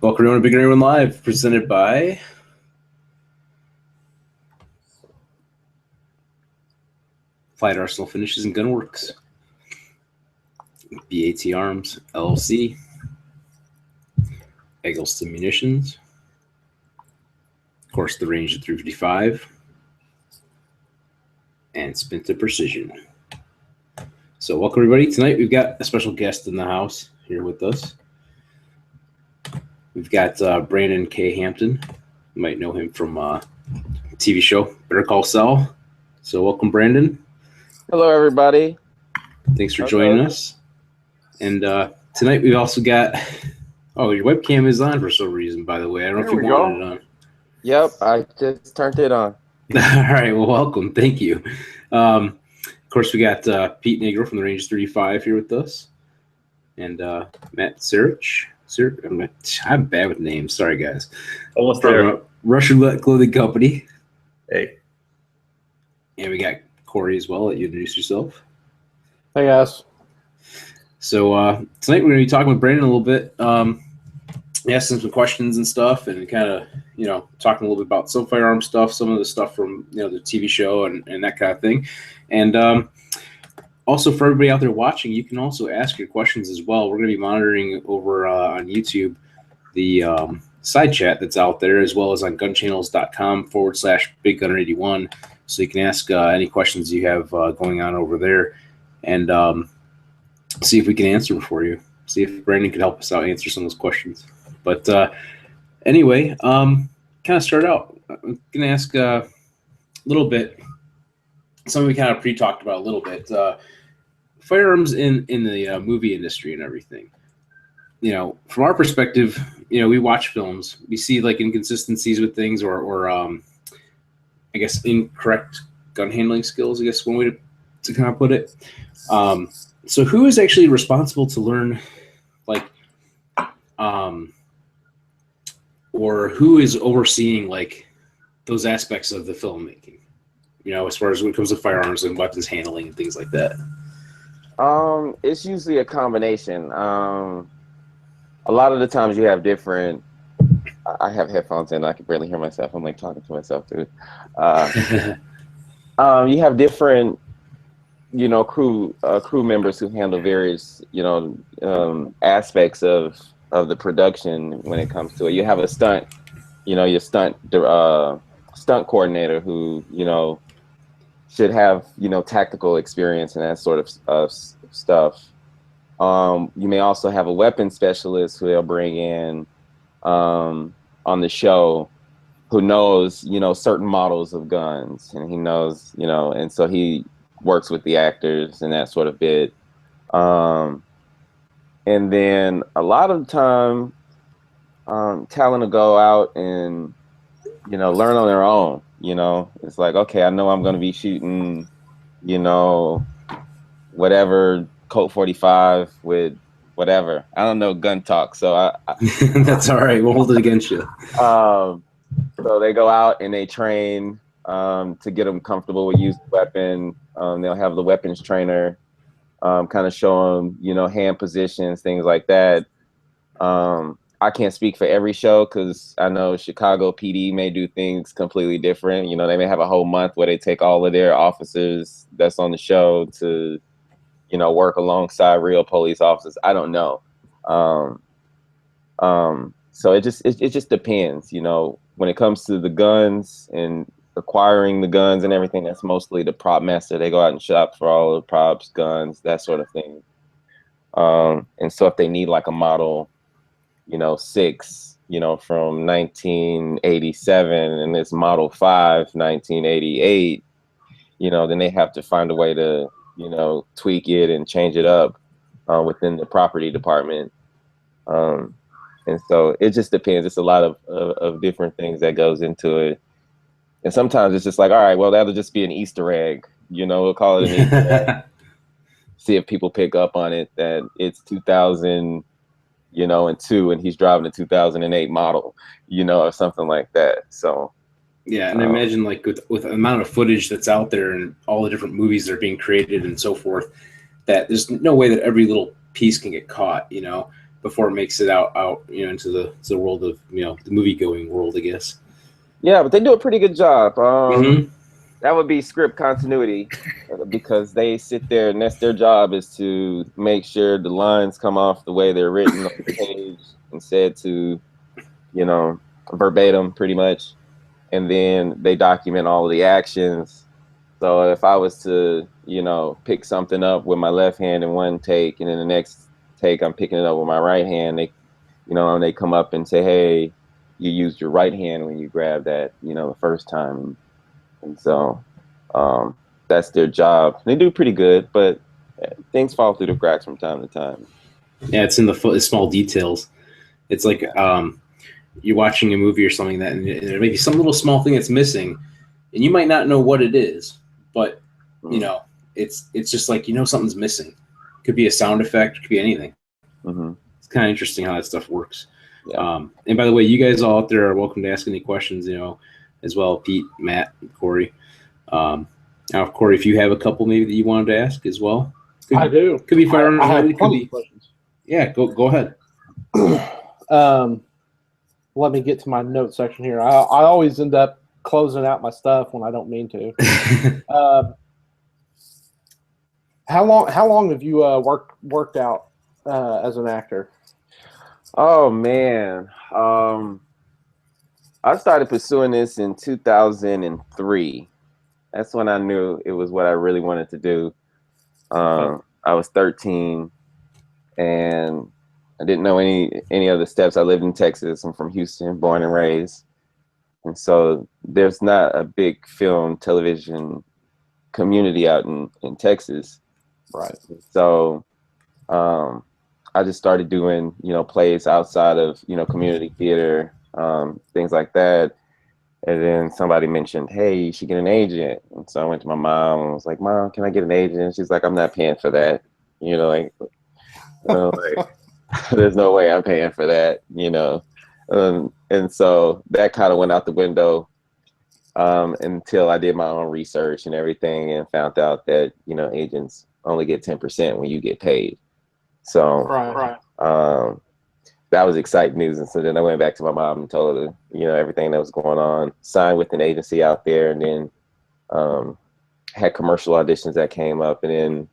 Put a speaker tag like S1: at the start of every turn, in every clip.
S1: Welcome everyone to BigGunner81 Live, presented by Flight Arsenal Finishes and Gunworks, Arms, LLC, Eggleston Munitions, of course, the range of 355, and Spinta Precision. So welcome everybody. Tonight we've got a special guest in the house here with us. We've got Brandon K. Hampton. You might know him from a TV show, Better Call Saul. So welcome, Brandon.
S2: Hello, everybody.
S1: Thanks for joining us. And tonight we've also got, your webcam is on for some reason, by the way. I don't know if you wanted it on.
S2: Yep, I just turned it on.
S1: All right, well, welcome. Thank you. Of course, we got Pete Negro from the Range 35 here with us. And Matt Sirich. I'm bad with names. Sorry, guys.
S3: Almost
S1: from
S3: there.
S1: Russian Clothing Company.
S3: Hey.
S1: And we got Corey as well. Let you introduce yourself.
S4: Hey, guys.
S1: So tonight we're going to be talking with Brandon a little bit, asking some questions and stuff, and kind of, talking a little bit about some firearm stuff, some of the stuff from, the TV show and that kind of thing. And also, for everybody out there watching, you can also ask your questions as well. We're going to be monitoring over on YouTube the side chat that's out there, as well as on gunchannels.com/BigGunner81. So you can ask any questions you have going on over there, and see if we can answer them for you. See if Brandon can help us out answer some of those questions. But anyway, kind of start out. I'm going to ask a little bit, something we kind of pre-talked about a little bit. Firearms in the movie industry and everything. From our perspective, we watch films. We see like inconsistencies with things or I guess incorrect gun handling skills, I guess one way to kind of put it. So who is actually responsible to learn, or who is overseeing like those aspects of the filmmaking, as far as when it comes to firearms and weapons handling and things like that?
S2: It's usually a combination. A lot of the times you have different. I have headphones in. I can barely hear myself. I'm like talking to myself too. You have different, crew members who handle various, aspects of the production when it comes to it. You have a stunt, your stunt coordinator who, should have, tactical experience and that sort of stuff. You may also have a weapons specialist who they'll bring in on the show, who knows, certain models of guns, and he knows, and so he works with the actors and that sort of bit. And then a lot of the time, talent will go out and, learn on their own. It's like, okay, I know I'm going to be shooting, whatever Colt 45 with whatever. I don't know gun talk, so I
S1: that's all right. We'll hold it against you.
S2: So they go out and they train to get them comfortable with using the weapon. They'll have the weapons trainer kind of show them, hand positions, things like that. I can't speak for every show because I know Chicago PD may do things completely different. They may have a whole month where they take all of their officers that's on the show to, work alongside real police officers. I don't know. So it just depends, when it comes to the guns and acquiring the guns and everything, that's mostly the prop master. They go out and shop for all the props, guns, that sort of thing. And so if they need like a model, 6, from 1987 and it's model 5, 1988, then they have to find a way to, tweak it and change it up within the property department. And so it just depends. It's a lot of different things that goes into it. And sometimes it's just like, all right, well, that'll just be an Easter egg. We'll call it an Easter egg. See if people pick up on it that it's 2000, and 2, and he's driving a 2008 model, or something like that. So
S1: yeah, and I imagine like with the amount of footage that's out there and all the different movies that are being created and so forth, that there's no way that every little piece can get caught. before it makes it out into the world of the movie going world, I guess.
S2: Yeah, but they do a pretty good job.
S1: Mm-hmm.
S2: That would be script continuity, because they sit there and that's their job, is to make sure the lines come off the way they're written on the page and said to, verbatim pretty much. And then they document all of the actions. So if I was to, pick something up with my left hand in one take, and then the next take I'm picking it up with my right hand, and they come up and say, hey, you used your right hand when you grabbed that, the first time. And so that's their job. They do pretty good, but things fall through the cracks from time to time.
S1: Yeah, it's in the small details. It's like you're watching a movie or something and there may be some little small thing that's missing, and you might not know what it is, but it's just like something's missing. It could be a sound effect, it could be anything.
S2: Mm-hmm.
S1: It's kind of interesting how that stuff works.
S2: Yeah.
S1: And by the way, you guys all out there are welcome to ask any questions, as well. Pete, Matt, and Corey. Now, Corey, if you have a couple maybe that you wanted to ask as well.
S3: I do.
S1: Could be firearms.
S3: I have
S1: It could be
S3: questions.
S1: Yeah, go ahead.
S3: Let me get to my note section here. I always end up closing out my stuff when I don't mean to. How long have you worked out as an actor?
S2: Oh man, I started pursuing this in 2003. That's when I knew it was what I really wanted to do. I was 13, and I didn't know any other steps. I lived in Texas. I'm from Houston, born and raised. And so there's not a big film, television community out in Texas.
S3: Right.
S2: So I just started doing, plays outside of, community theater, things like that. And then somebody mentioned, hey, you should get an agent. And so I went to my mom and was like, Mom, can I get an agent? And she's like, I'm not paying for that. There's no way I'm paying for that, and so that kind of went out the window until I did my own research and everything and found out that, agents only get 10% when you get paid. So
S3: right.
S2: That was exciting news. And so then I went back to my mom and told her, everything that was going on, signed with an agency out there, and then had commercial auditions that came up. And then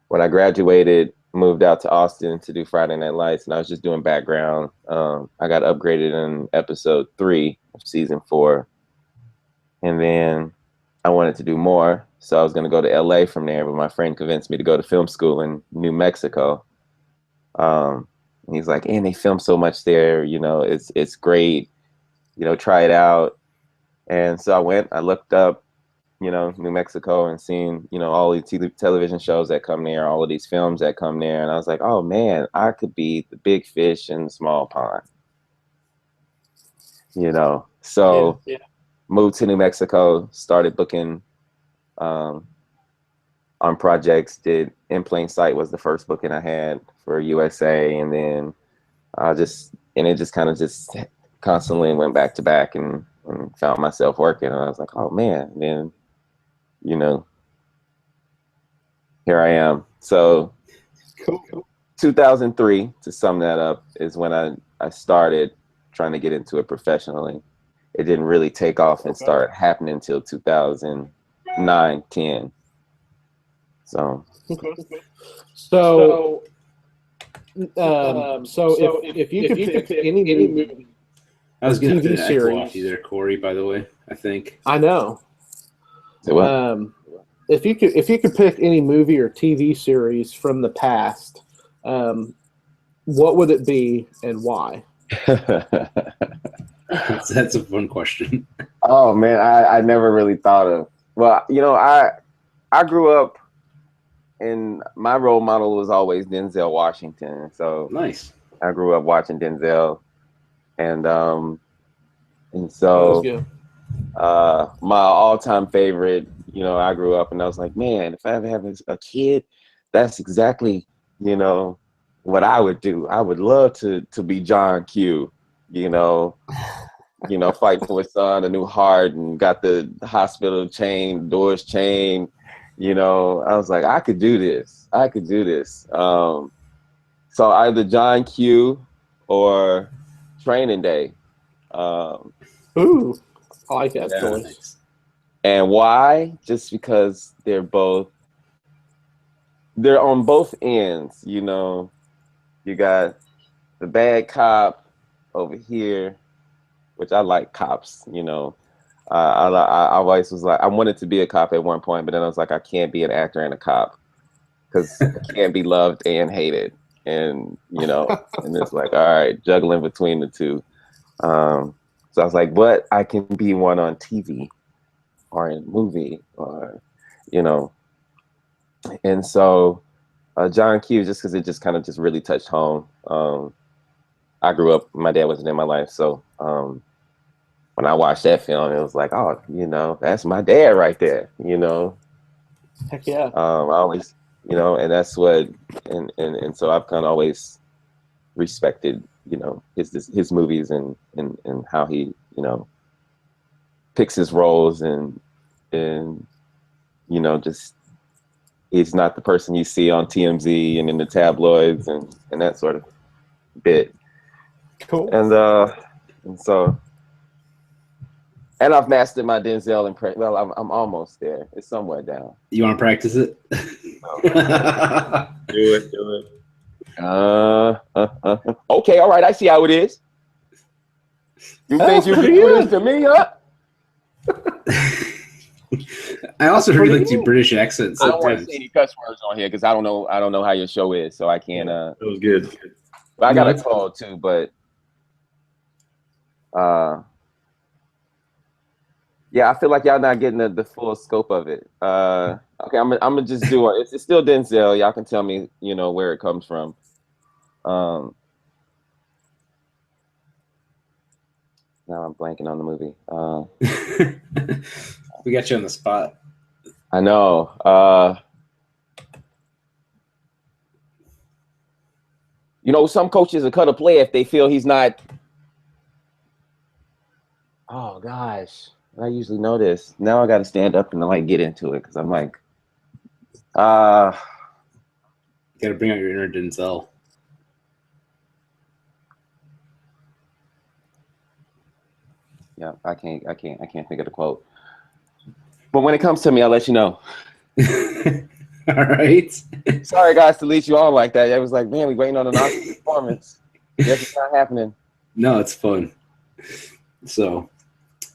S2: when I graduated, moved out to Austin to do Friday Night Lights, and I was just doing background. I got upgraded in episode 3 of season 4. And then I wanted to do more. So I was going to go to LA from there, but my friend convinced me to go to film school in New Mexico. And he's like, and they film so much there, it's great, try it out. And so I went, I looked up, New Mexico and seen, all these television shows that come there, all of these films that come there. And I was like, oh man, I could be the big fish in the small pond, So
S3: Yeah.
S2: Moved to New Mexico, started booking on projects. Did In Plain Sight was the first booking I had for USA, and then it just kind of constantly went back to back and found myself working, and I was like, oh man. And then here I am. So
S3: Cool.
S2: 2003, to sum that up, is when I started trying to get into it professionally. It didn't really take off and start happening until 2009, 10. So
S3: if you could pick any movie,
S1: I was going to
S3: TV series
S1: off you there, Corey. By the way, I think
S3: I know.
S2: Say what?
S3: If you could pick any movie or TV series from the past, what would it be and why?
S1: that's a fun question.
S2: Oh man, I never really thought of. Well, I grew up, and my role model was always Denzel Washington. So
S1: Nice.
S2: I grew up watching Denzel, and so my all-time favorite. I grew up and I was like, man, if I ever have a kid, that's exactly what I would do. I would love to be John Q. Fighting for his son, a new heart, and got the hospital doors chained. I was like, I could do this. So either John Q or Training Day.
S3: Ooh, I like that choice.
S1: Nice.
S2: And why? Just because they're on both ends, you know. You got the bad cop over here, which I like cops, you know. I always was like, I wanted to be a cop at one point, but then I was like, I can't be an actor and a cop because I can't be loved and hated. And, you know, and it's like, all right, juggling between the two. So I was like, but I can be one on TV or in a movie or, you know. And so John Q, just because it just kind of just really touched home. I grew up, my dad wasn't in my life. So when I watched that film, it was like, oh, you know, that's my dad right there, you know.
S3: Heck yeah.
S2: I always, you know, and that's what, and so I've kind of always respected, you know, his movies and how he, you know, picks his roles and you know, just he's not the person you see on TMZ and in the tabloids and that sort of bit.
S3: Cool.
S2: And so. And I've mastered my Denzel impression. Well, I'm almost there. It's somewhere down.
S1: You want to practice it?
S2: Do it. Okay, all right. I see how it is. You think you can do this to me, huh?
S1: I also heard you like do British accents.
S2: I don't want to say any cuss words on here because I don't know how your show is, so I can't.
S4: It was good.
S2: But I got a call too, but yeah, I feel like y'all not getting the full scope of it. Okay, I'm gonna just do it. It's still Denzel. Y'all can tell me, you know, where it comes from. Now I'm blanking on the movie.
S1: We got you on the spot.
S2: I know. You know, some coaches will cut a play if they feel he's not. Oh gosh. I usually know this. Now I got to stand up and like get into it because I'm like,
S1: You got to bring out your inner Denzel.
S2: Yeah, I can't think of the quote. But when it comes to me, I'll let you know.
S1: All right.
S2: Sorry, guys, to lead you on like that. I was like, man, we waiting on an awesome performance. Yes, it's not happening.
S1: No, it's fun. So.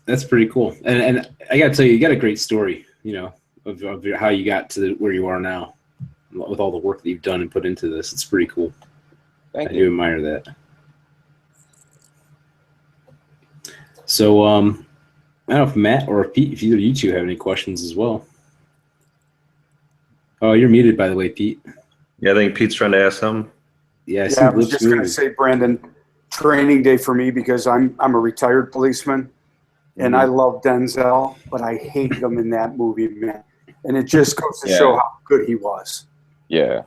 S1: That's pretty cool, and I got to tell you, you got a great story, you know, of how you got to where you are now, with all the work that you've done and put into this. It's pretty cool.
S2: Thank you.
S1: I do admire that. So, I don't know if Matt or Pete, if either of you two have any questions as well. Oh, you're muted, by the way, Pete.
S4: Yeah, I think Pete's trying to ask something.
S1: Yeah,
S5: I was just going to say, Brandon, Training Day for me because I'm a retired policeman. And I love Denzel, but I hated him in that movie, man. And it just goes to show how good he was.
S2: Yeah.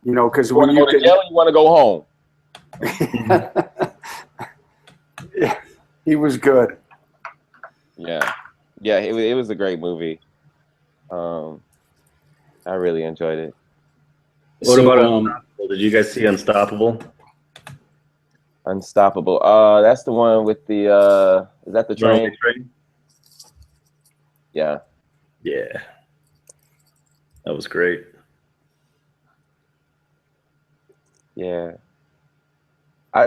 S5: You know, because
S2: when you go to jail, you want to go
S5: home. Yeah, he was good.
S2: Yeah. Yeah, it was a great movie. I really enjoyed it.
S4: What about Unstoppable? Did you guys see Unstoppable?
S2: Unstoppable. That's the one with the is that the train? Yeah.
S4: Yeah. That was great.
S2: Yeah.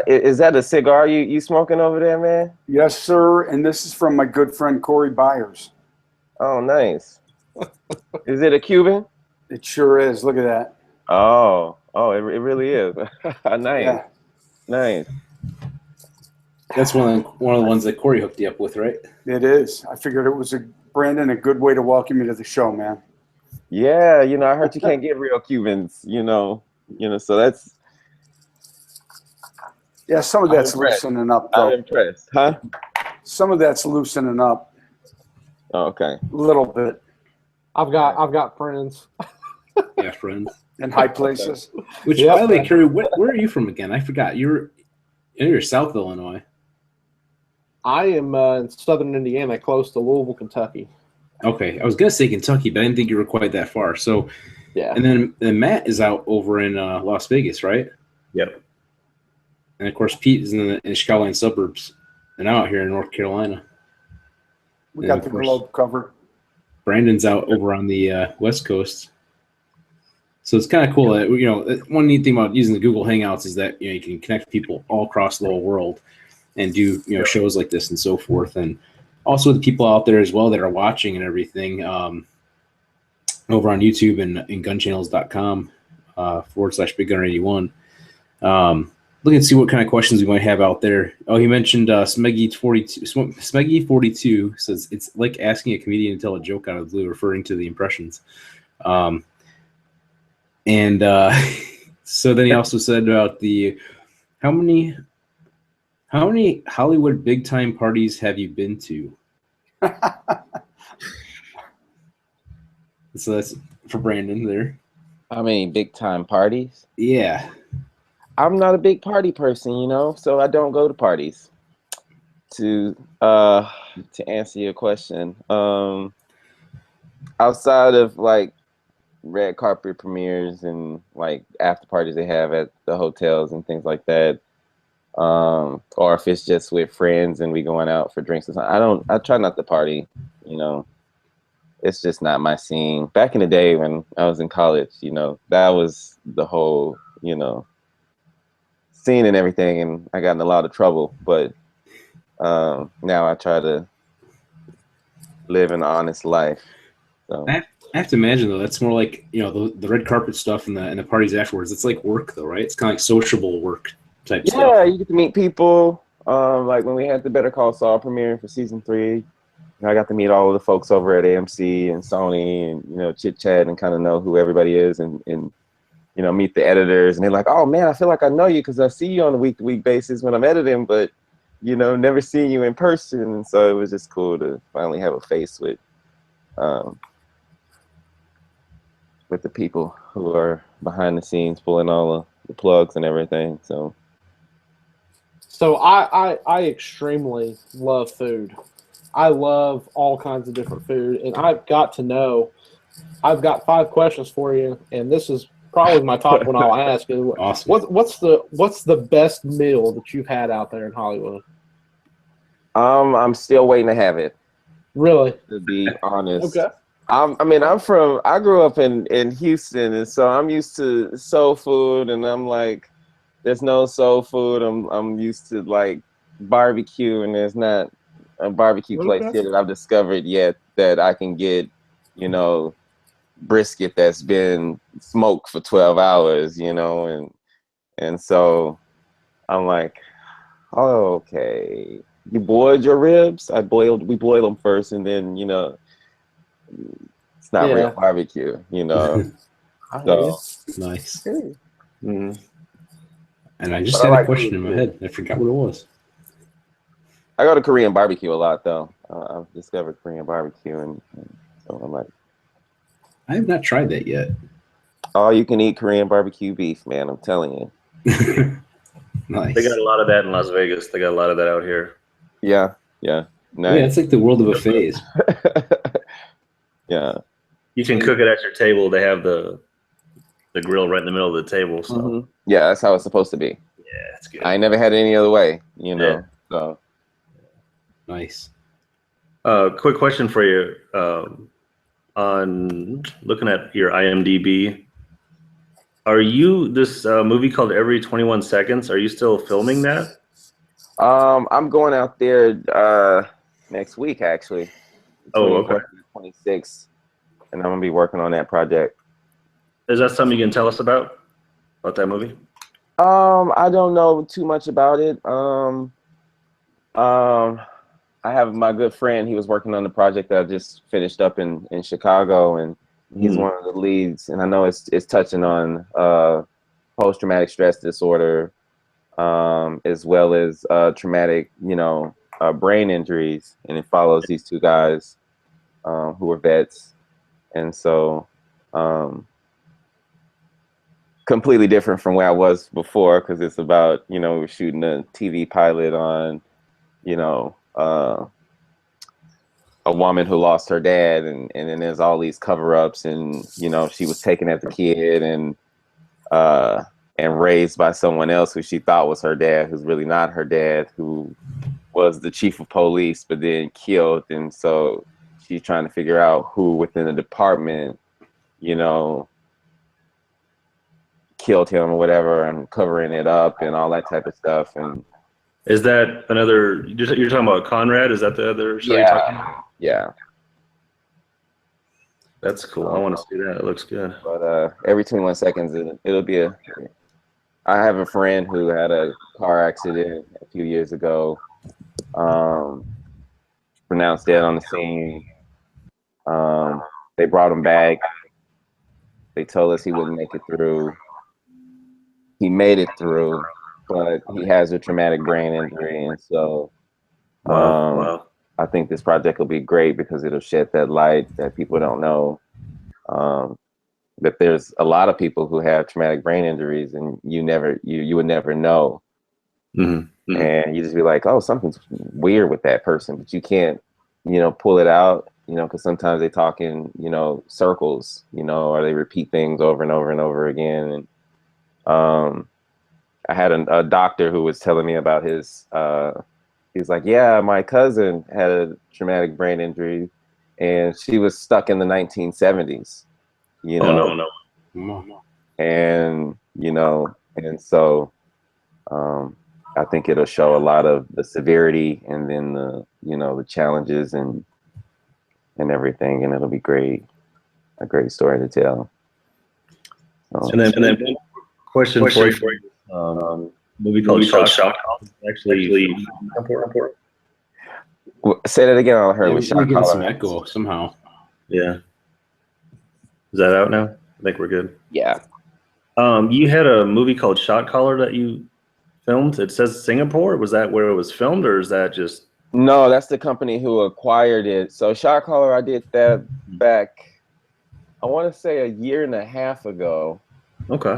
S2: Is that a cigar you smoking over there, man?
S5: Yes, sir. And this is from my good friend Corey Byers.
S2: Oh, nice. Is it a Cuban?
S5: It sure is. Look at that.
S2: Oh, it really is. Nice.
S5: Yeah.
S2: Nice.
S1: That's one of the ones that Corey hooked you up with, right?
S5: It is. I figured it was a good way to welcome you to the show, man.
S2: Yeah, you know, I heard you can't get real Cubans, you know, so that's.
S5: Yeah, some of that's loosening up, though.
S2: I'm impressed, huh?
S5: Some of that's loosening up.
S2: Oh, okay.
S5: A little bit.
S3: I've got friends.
S1: Yeah, friends.
S5: In high places.
S1: Which, by the way, Kerry, where are you from again? I forgot. You're South Illinois.
S3: I am in southern Indiana, close to Louisville, Kentucky.
S1: Okay, I was gonna say Kentucky, but I didn't think you were quite that far. So,
S3: yeah.
S1: And then Matt is out over in Las Vegas, right?
S4: Yep.
S1: And of course, Pete is in the Chicagoland suburbs, and I'm out here in North Carolina.
S5: We
S1: And
S5: got
S1: of
S5: the
S1: course,
S5: globe covered.
S1: Brandon's out over on the West Coast. So it's kind of cool that, you know, one neat thing about using the Google Hangouts is that, you know, you can connect people all across the whole world and do, you know, shows like this and so forth. And also the people out there as well that are watching and everything, over on YouTube and gunchannels.com /BigGunner81. Looking to see what kind of questions we might have out there. Oh, he mentioned Smeggy42. Smeggy42 says it's like asking a comedian to tell a joke out of the blue, referring to the impressions. And so then he also said about the how many Hollywood big time parties have you been to? So that's for Brandon there.
S2: I mean, big time parties.
S1: Yeah.
S2: I'm not a big party person, you know, so I don't go to parties. To answer your question, outside of like red carpet premieres and like after parties they have at the hotels and things like that, or if it's just with friends and we going out for drinks or something, I try not to party, you know. It's just not my scene. Back in the day when I was in college, you know, that was the whole, you know, scene and everything, and I got in a lot of trouble. But now I try to live an honest life. So.
S1: I have to imagine though that's more like, you know, the red carpet stuff and the parties afterwards. It's like work though, right? It's kind of like sociable work type stuff.
S2: Yeah, you get to meet people. Like when we had the Better Call Saul premiere for season 3. I got to meet all of the folks over at AMC and Sony, and you know, chit chat and kind of know who everybody is, and you know, meet the editors, and they're like, "Oh man, I feel like I know you because I see you on a week-to-week basis when I'm editing, but you know, never seen you in person." And so it was just cool to finally have a face with the people who are behind the scenes, pulling all the plugs and everything. So
S3: I extremely love food. I love all kinds of different food, and I've got 5 questions for you, and this is probably my top one I'll ask.
S1: Awesome.
S3: What's the best meal that you've had out there in Hollywood?
S2: I'm still waiting to have it.
S3: Really?
S2: To be honest.
S3: Okay.
S2: I grew up in Houston, and so I'm used to soul food, and I'm like, there's no soul food. I'm used to like barbecue, and there's not a barbecue place here that I've discovered yet that I can get, you know, brisket that's been smoked for 12 hours, you know, and so I'm like, oh, okay. You boiled your ribs? We boil them first, and then, you know, it's not real barbecue, you know. So
S1: Nice.
S2: Mm-hmm.
S1: And I just had a question in my head. I forgot what it was.
S2: I go to Korean barbecue a lot, though. I've discovered Korean barbecue, and so I'm like,
S1: I have not tried that yet.
S2: Oh, you can eat Korean barbecue beef, man. I'm telling you.
S1: Nice.
S4: They got a lot of that in Las Vegas. They got a lot of that out here.
S2: Yeah.
S1: Nice. Yeah, it's like the world of buffets.
S2: Yeah.
S4: You can cook it at your table. They have the grill right in the middle of the table. So
S2: yeah, that's how it's supposed to be.
S4: Yeah, it's good.
S2: I ain't never had it any other way, you know.
S4: Yeah.
S2: So
S1: Nice.
S4: Quick question for you. On looking at your IMDb, are you this movie called Every 21 Seconds? Are you still filming that?
S2: I'm going out there next week, actually.
S4: Oh, okay.
S2: 26, and I'm gonna be working on that project.
S4: Is that something you can tell us about that movie?
S2: I don't know too much about it. I have my good friend. He was working on the project that I just finished up in Chicago, and he's one of the leads. And I know it's touching on post-traumatic stress disorder, as well as traumatic, you know, brain injuries. And it follows these 2 guys who are vets, and so completely different from where I was before, because it's about, you know, we're shooting a TV pilot on, you know, a woman who lost her dad, and then there's all these cover-ups, and you know, she was taken as a kid, and and raised by someone else who she thought was her dad, who's really not her dad, who was the chief of police, but then killed. And so she's trying to figure out who within the department, you know, killed him or whatever, and covering it up and all that type of stuff. And
S4: is that another? You're talking about Conrad? Is that the other show you're talking about?
S2: Yeah.
S4: That's cool. I want to see that. It looks good.
S2: But every 21 seconds, it'll be a. I have a friend who had a car accident a few years ago. Pronounced dead on the scene. They brought him back. They told us he wouldn't make it through. He made it through, but he has a traumatic brain injury, and so
S4: Wow.
S2: I think this project will be great because it'll shed that light that people don't know. That there's a lot of people who have traumatic brain injuries, and you would never know.
S4: Mm-hmm. Mm-hmm.
S2: And you just be like, oh, something's weird with that person, but you can't, you know, pull it out, you know, because sometimes they talk in, you know, circles, you know, or they repeat things over and over and over again. And I had a doctor who was telling me about his. He's like, yeah, my cousin had a traumatic brain injury, and she was stuck in the 1970s. You know,
S4: Oh, no.
S2: And you know, and so I think it'll show a lot of the severity, and then the, you know, the challenges and everything, and it'll be great, a great story to tell. So,
S4: And then question for you. Movie called Shock. Actually,
S2: say that again. I heard
S1: Yeah,
S2: with
S1: we're
S2: Shot
S1: getting some
S2: Caller.
S1: echo somehow.
S4: yeah. Is that out now? I think we're good.
S2: Yeah.
S4: You had a movie called Shot Caller that you filmed. It says Singapore. Was that where it was filmed, or is that just?
S2: No, that's the company who acquired it. So Shot Caller, I did that back, I want to say, a year and a half ago.
S4: Okay.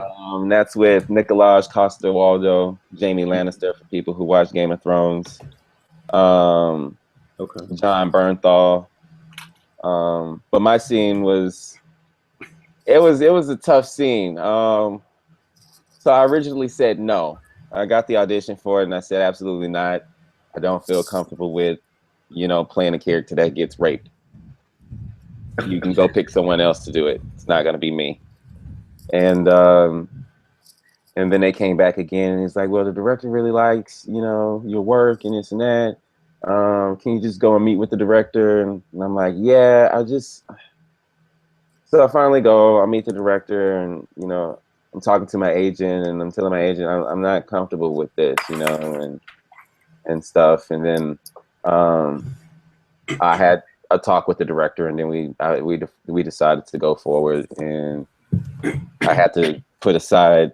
S2: That's with Nicolaj Coster-Waldau, Jamie Lannister, for people who watch Game of Thrones.
S4: Okay.
S2: John Bernthal. But my scene was, it was a tough scene. So I originally said no. I got the audition for it, and I said absolutely not. I don't feel comfortable with, you know, playing a character that gets raped. You can go pick someone else to do it. It's not going to be me. And then they came back again, and it's like, well, the director really likes, you know, your work and this and that. Can you just go and meet with the director? And I'm like, yeah, so I finally go, I meet the director, and, you know, I'm talking to my agent, and I'm telling my agent I'm not comfortable with this, you know, and stuff. And then I had a talk with the director, and then we decided to go forward. And I had to put aside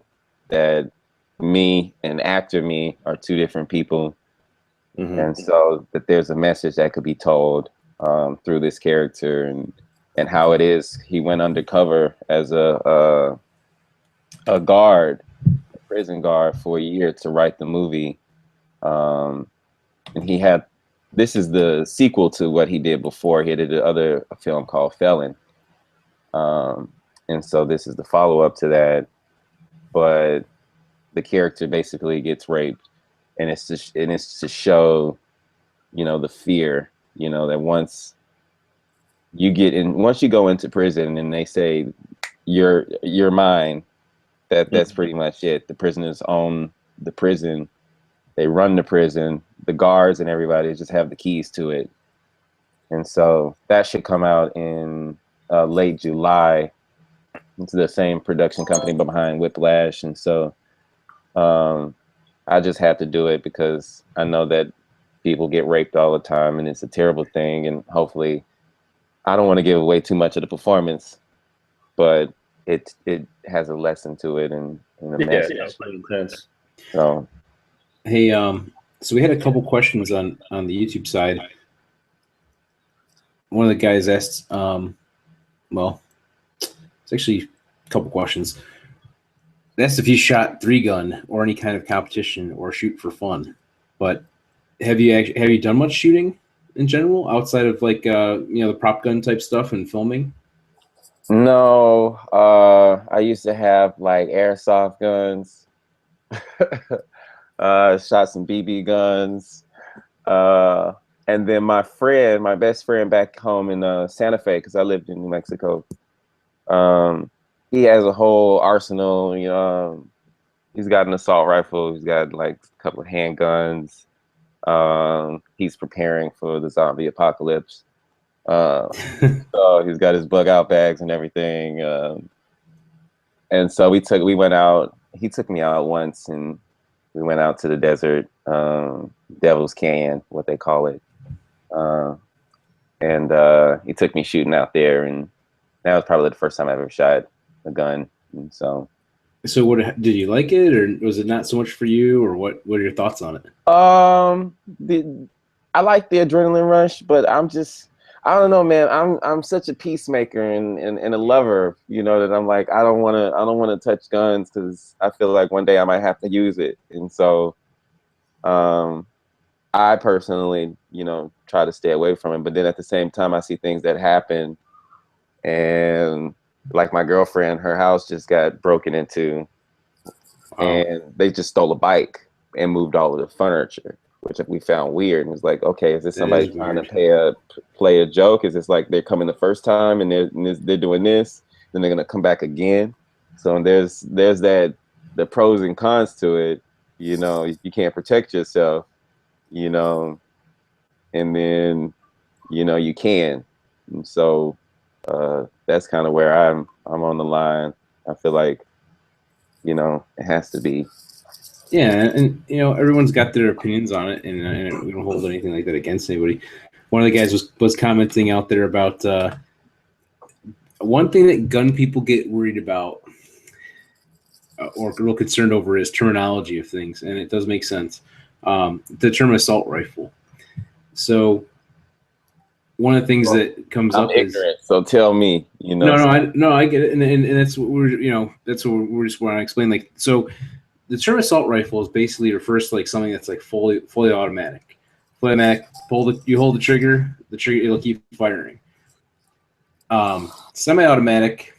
S2: that me and actor me are two different people.
S4: Mm-hmm.
S2: And so that there's a message that could be told through this character, and how it is. He went undercover as a guard, a prison guard, for a year to write the movie. And this is the sequel to what he did before. He did a film called Felon. And so this is the follow-up to that. But the character basically gets raped, and it's to show, you know, the fear, you know, that once you go into prison and they say you're mine, that's pretty much it. The prisoners own the prison. They run the prison. The guards and everybody just have the keys to it. And so that should come out in late July. It's the same production company behind Whiplash. And so I just had to do it because I know that people get raped all the time, and it's a terrible thing. And hopefully, I don't want to give away too much of the performance, but it has a lesson to it and a message.
S4: Yeah, pretty intense.
S2: So,
S1: Hey, so we had a couple questions on the YouTube side. One of the guys asked, well, it's actually a couple questions. They asked if you shot 3-gun or any kind of competition or shoot for fun. But have you done much shooting in general outside of, like, you know, the prop gun type stuff and filming?
S2: no, I used to have like airsoft guns, shot some BB guns, and then my best friend back home in Santa Fe, because I lived in New Mexico, he has a whole arsenal. You know, he's got an assault rifle. He's got like a couple of handguns. He's preparing for the zombie apocalypse. So he's got his bug out bags and everything. And so we went out. He took me out once, and we went out to the desert, Devil's Canyon, what they call it. And he took me shooting out there, and that was probably the first time I ever shot a gun. And so
S1: what did you like it, or was it not so much for you, or what are your thoughts on it?
S2: I like the adrenaline rush, but I don't know, man. I'm such a peacemaker and a lover, you know, that I'm like, I don't want to touch guns because I feel like one day I might have to use it. And so I personally, you know, try to stay away from it. But then at the same time, I see things that happen, and like my girlfriend, her house just got broken into, and they just stole a bike and moved all of the furniture, which we found weird. And it was like, okay, is this somebody trying to play a joke? Is this like they're coming the first time and they're doing this, then they're gonna come back again? So there's the pros and cons to it. You know, you can't protect yourself, you know, and then, you know, you can. And so that's kind of where I'm on the line. I feel like, you know, it has to be.
S1: Yeah, and you know, everyone's got their opinions on it, and we don't hold anything like that against anybody. One of the guys was commenting out there about one thing that gun people get worried about or real concerned over is terminology of things, and it does make sense. The term assault rifle. So one of the things that comes
S2: I'm
S1: up
S2: ignorant, so tell me, you know.
S1: I get it, and that's what we're just want to explain. Like, so the term assault rifle is basically refers to like something that's like fully automatic. Fully automatic. You hold the trigger, it'll keep firing. Semi-automatic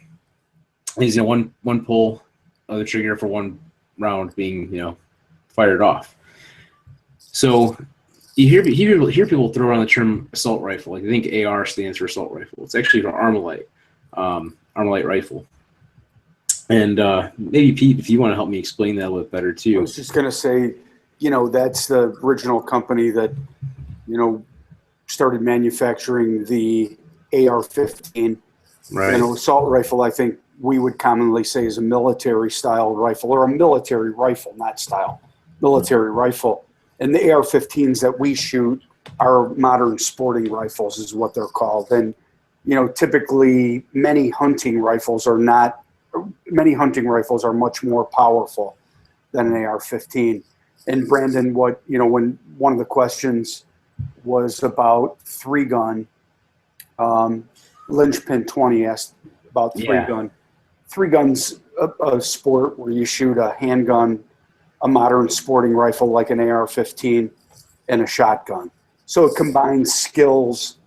S1: is, you know, one pull of the trigger for one round being, you know, fired off. So you hear people throw around the term assault rifle. Like, I think AR stands for assault rifle. It's actually for Armalite rifle. And maybe Pete, if you want to help me explain that a little bit better too.
S5: I was just going to say, you know, that's the original company that, you know, started manufacturing the AR-15.
S1: Right.
S5: You know, assault rifle, I think we would commonly say is a military style rifle, or a military rifle, not style, military rifle. And the AR-15s that we shoot are modern sporting rifles is what they're called. And, you know, typically many hunting rifles are much more powerful than an AR-15. And Brandon, when one of the questions was about 3-gun, Lynchpin 20 asked about 3-gun. 3-gun's a sport where you shoot a handgun, a modern sporting rifle like an AR-15, and a shotgun. So it combines skills,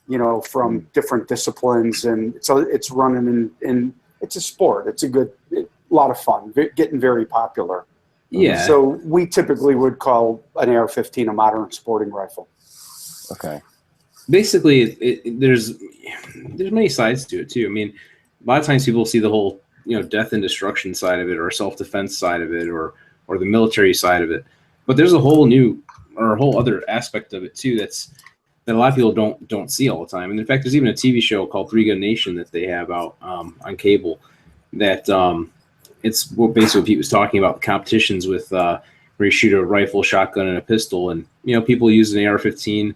S5: you know, from different disciplines, and it's running in it's a sport. It's a lot of fun, getting very popular.
S1: Yeah.
S5: So we typically would call an AR-15 a modern sporting rifle.
S2: Okay.
S1: Basically, there's many sides to it too. I mean, a lot of times people see the whole, you know, death and destruction side of it, or self-defense side of it, or the military side of it. But there's a whole other aspect of it too that a lot of people don't see all the time. And in fact, there's even a TV show called 3 Gun Nation that they have out on cable. That it's basically what Pete was talking about, the competitions with where you shoot a rifle, shotgun, and a pistol. And, you know, people use an AR-15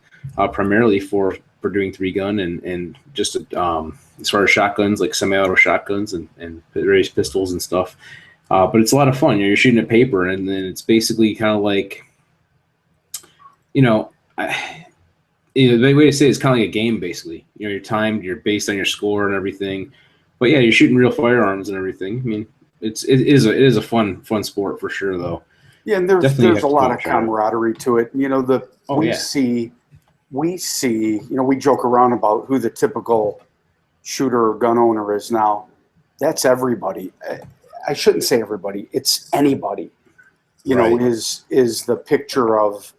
S1: primarily for doing 3-gun and just as far as shotguns, like semi-auto shotguns and various pistols and stuff. But it's a lot of fun. You know, you're shooting at paper, and then it's basically kind of like, you know, the way to say it is kind of like a game, basically. You know, you're timed, you're based on your score and everything. But yeah, you're shooting real firearms and everything. I mean, it is a fun sport for sure, though.
S5: Yeah, and there's a lot of camaraderie to it. You know, we see, you know, we joke around about who the typical shooter or gun owner is now. that's everybody. I shouldn't say everybody. It's anybody. You know, is the picture of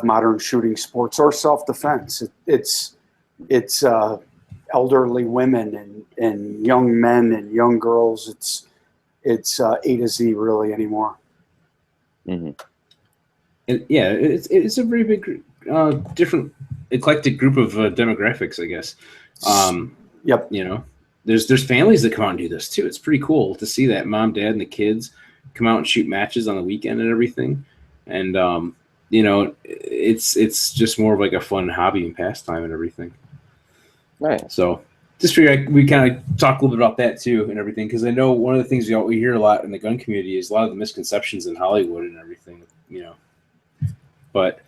S5: modern shooting sports or self-defense. It's elderly women and young men and young girls. It's A to Z really anymore.
S2: Mm-hmm.
S1: And yeah, it's a very big, different, eclectic group of demographics, I guess.
S5: Yep.
S1: You know, there's families that come out and do this too. It's pretty cool to see that mom, dad, and the kids come out and shoot matches on the weekend and everything. And you know, it's just more of like a fun hobby and pastime and everything.
S2: Right.
S1: So just figure we kind of talk a little bit about that too and everything, because I know one of the things we hear a lot in the gun community is a lot of the misconceptions in Hollywood and everything. You know, but